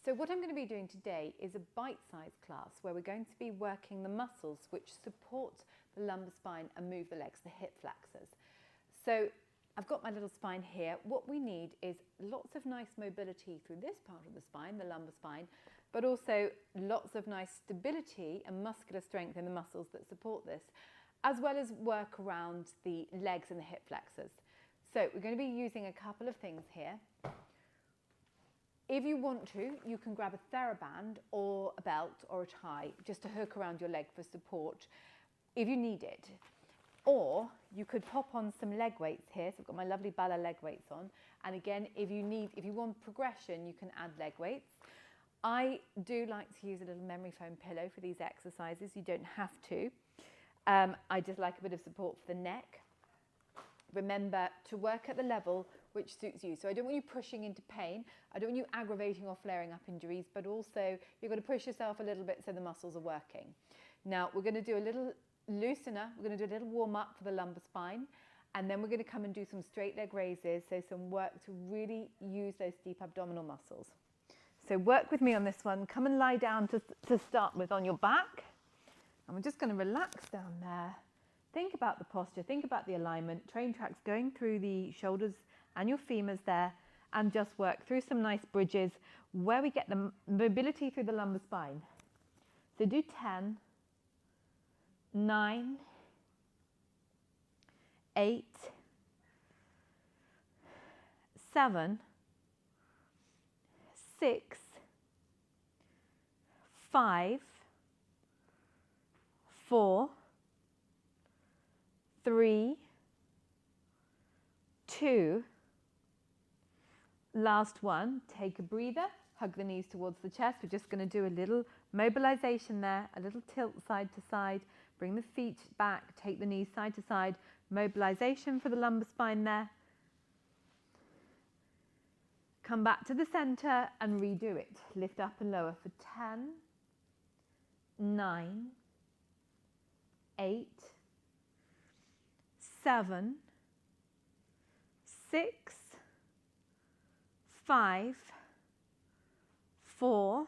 So what I'm going to be doing today is a bite-sized class where we're going to be working the muscles which support the lumbar spine and move the legs, the hip flexors. So I've got my little spine here. What we need is lots of nice mobility through this part of the spine, the lumbar spine, but also lots of nice stability and muscular strength in the muscles that support this, as well as work around the legs and the hip flexors. So we're going to be using a couple of things here. If you want to, you can grab a TheraBand or a belt or a tie just to hook around your leg for support if you need it. Or you could pop on some leg weights here. So I've got my lovely Bala leg weights on. And again, if you want progression, you can add leg weights. I do like to use a little memory foam pillow for these exercises. You don't have to. I just like a bit of support for the neck. Remember to work at the level which suits you. So I don't want you pushing into pain. I don't want you aggravating or flaring up injuries, but also you've got to push yourself a little bit so the muscles are working. Now we're going to do a little loosener. We're going to do a little warm up for the lumbar spine, and then we're going to come and do some straight leg raises. So some work to really use those deep abdominal muscles. So work with me on this one. Come and lie down to start with on your back. And we're just going to relax down there. Think about the posture, think about the alignment, train tracks going through the shoulders and your femurs there, and just work through some nice bridges where we get the mobility through the lumbar spine. So do 10, 9, 8, 7, 6, 5, 4, 3, 2, last one. Take a breather, hug the knees towards the chest. We're just going to do a little mobilization there, a little tilt side to side, bring the feet back, take the knees side to side, mobilization for the lumbar spine there. Come back to the center and redo it. Lift up and lower for 10, 9, 8, 7, 6, 5, 4,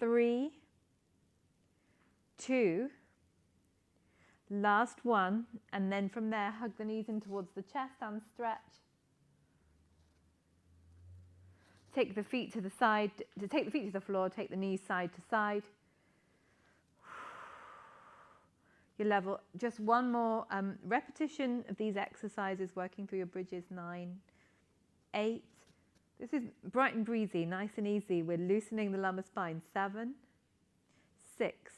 3, 2, last one, and then from there hug the knees in towards the chest and stretch. Take the feet to the side, take the feet to the floor, take the knees side to side. Your level, just one more repetition of these exercises, working through your bridges. 9, 8. This is bright and breezy, nice and easy. We're loosening the lumbar spine. 7, 6,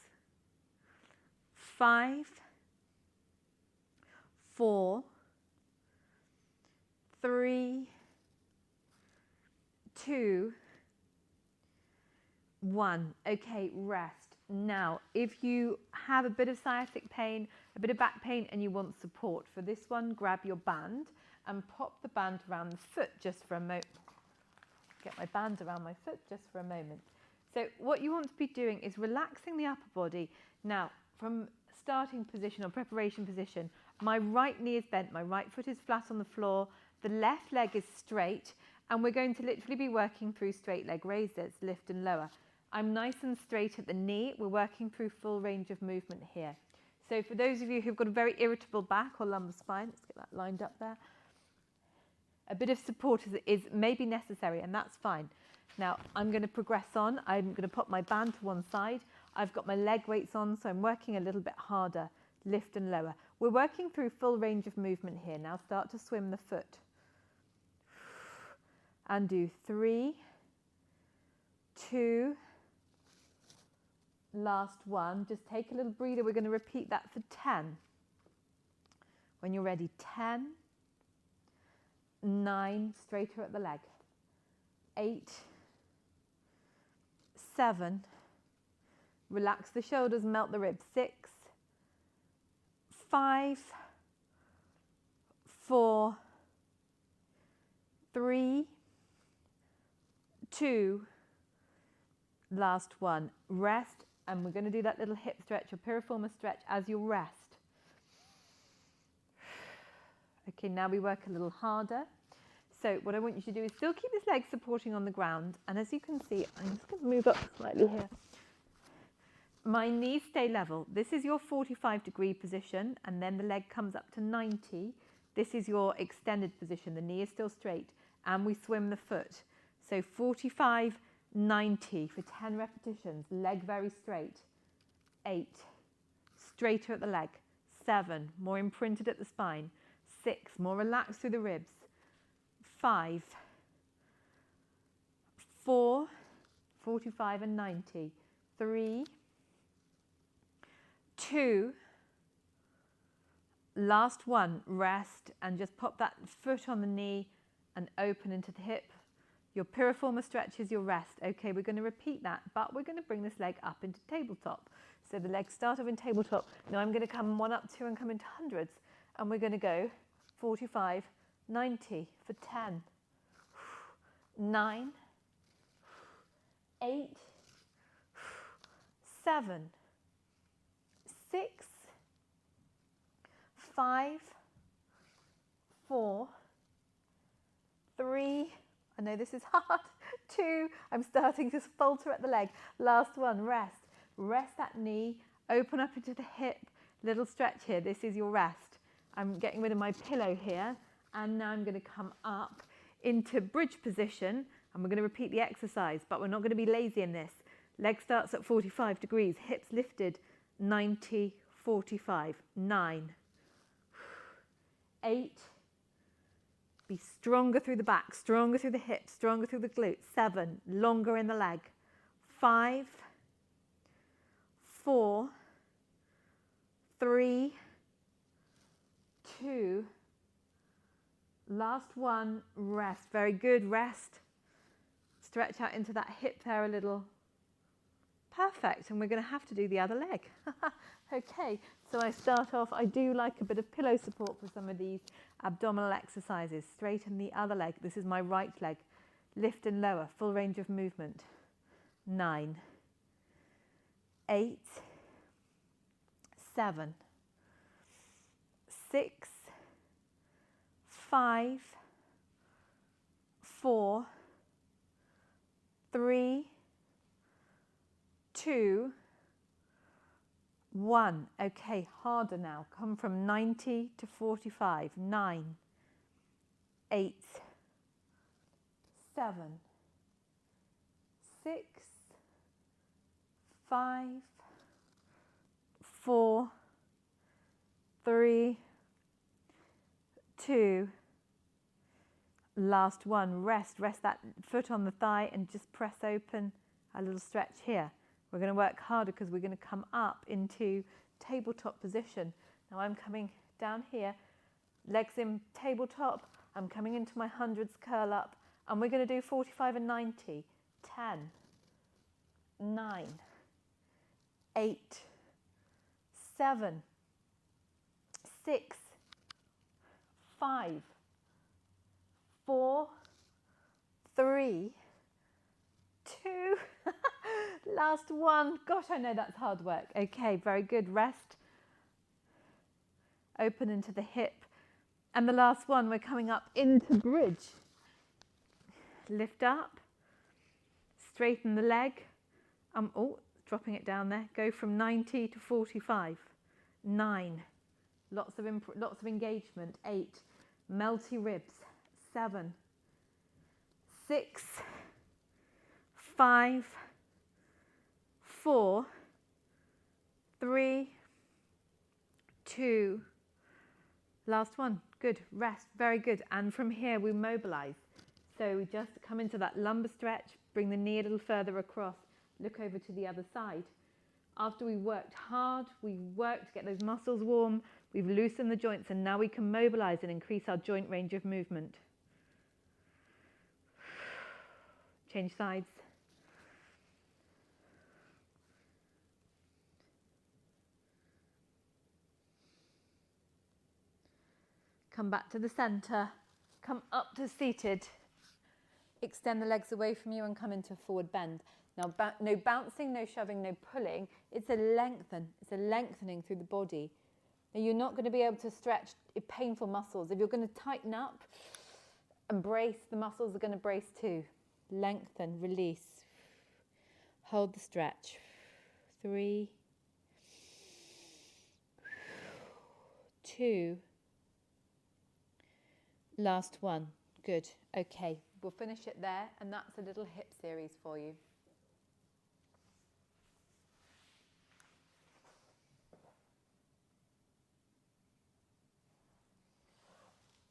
5, 4, 3, 2, 1. Okay, rest. Now, if you have a bit of sciatic pain, a bit of back pain, and you want support for this one, grab your band and pop the band around the foot just for a moment. Get my band around my foot just for a moment. So what you want to be doing is relaxing the upper body. Now, from starting position or preparation position, my right knee is bent, my right foot is flat on the floor, the left leg is straight, and we're going to literally be working through straight leg raises, lift and lower. I'm nice and straight at the knee. We're working through full range of movement here. So for those of you who've got a very irritable back or lumbar spine, let's get that lined up there. A bit of support is maybe necessary, and that's fine. Now I'm going to progress on. I'm going to put my band to one side. I've got my leg weights on, so I'm working a little bit harder, lift and lower. We're working through full range of movement here. Now start to swim the foot. And do 3, 2, last one. Just take a little breather. We're going to repeat that for 10. When you're ready, 10, 9, straighter at the leg, 8, 7, relax the shoulders, melt the ribs, 6, 5, 4, 3, 2, last one. Rest, and we're going to do that little hip stretch or piriformis stretch as you rest. Okay, now we work a little harder. So what I want you to do is still keep this leg supporting on the ground. And as you can see, I'm just going to move up slightly here. My knees stay level. This is your 45-degree position, and then the leg comes up to 90. This is your extended position. The knee is still straight, and we swim the foot. So 45, 90 for 10 repetitions. Leg very straight. 8, straighter at the leg. 7, more imprinted at the spine. 6, more relaxed through the ribs. 5, 4, 45 and 90. 3, 2, last one, rest, and just pop that foot on the knee and open into the hip. Your piriformis stretches your rest. Okay, we're going to repeat that, but we're going to bring this leg up into tabletop. So the legs start off in tabletop. Now I'm going to come 1 up, 2, and come into hundreds. And we're going to go 45, 90 for 10, 9, 8, 7, 6, 5, 4, 3, I know this is hard, 2, I'm starting to falter at the leg. Last one, rest. Rest that knee, open up into the hip, little stretch here. This is your rest. I'm getting rid of my pillow here, and now I'm going to come up into bridge position, and we're going to repeat the exercise, but we're not going to be lazy in this. Leg starts at 45 degrees, hips lifted, 90, 45, 9, 8, be stronger through the back, stronger through the hips, stronger through the glutes, 7, longer in the leg, 5, 4, 3, 2, last one, rest. Very good, rest. Stretch out into that hip there a little. Perfect, and we're going to have to do the other leg. Okay, so I start off, I do like a bit of pillow support for some of these abdominal exercises. Straighten the other leg. This is my right leg. Lift and lower, full range of movement. 9, 8, 7, 6, 5, 4, 3, 2, 1. Okay, harder now. Come from 90 to 45. 9, 8, 7, 6, 5, 4, 3, 2, last one, rest that foot on the thigh and just press open, a little stretch here. We're going to work harder because we're going to come up into tabletop position. Now I'm coming down here, legs in tabletop, I'm coming into my hundreds curl up, and we're going to do 45 and 90, 10, 9, 8, 7, 6, 5, 4, 3, 2, last one. Gosh, I know that's hard work. Okay, very good. Rest. Open into the hip. And the last one, we're coming up into bridge. Lift up. Straighten the leg. Dropping it down there. Go from 90 to 45. 9. Lots of engagement. 8. Melty ribs. 7. 6. 5. 4. 3. 2. Last one. Good. Rest. Very good. And from here we mobilize. So we just come into that lumbar stretch, bring the knee a little further across, look over to the other side. After we worked hard, we worked to get those muscles warm, we've loosened the joints, and now we can mobilize and increase our joint range of movement. Change sides. Come back to the center, come up to seated. Extend the legs away from you and come into a forward bend. Now, no bouncing, no shoving, no pulling. It's a lengthening through the body. Now, you're not going to be able to stretch painful muscles. If you're going to tighten up, And brace, the muscles are going to brace too. Lengthen, release. Hold the stretch. 3, 2, last one. Good. Okay, we'll finish it there, and that's a little hip series for you.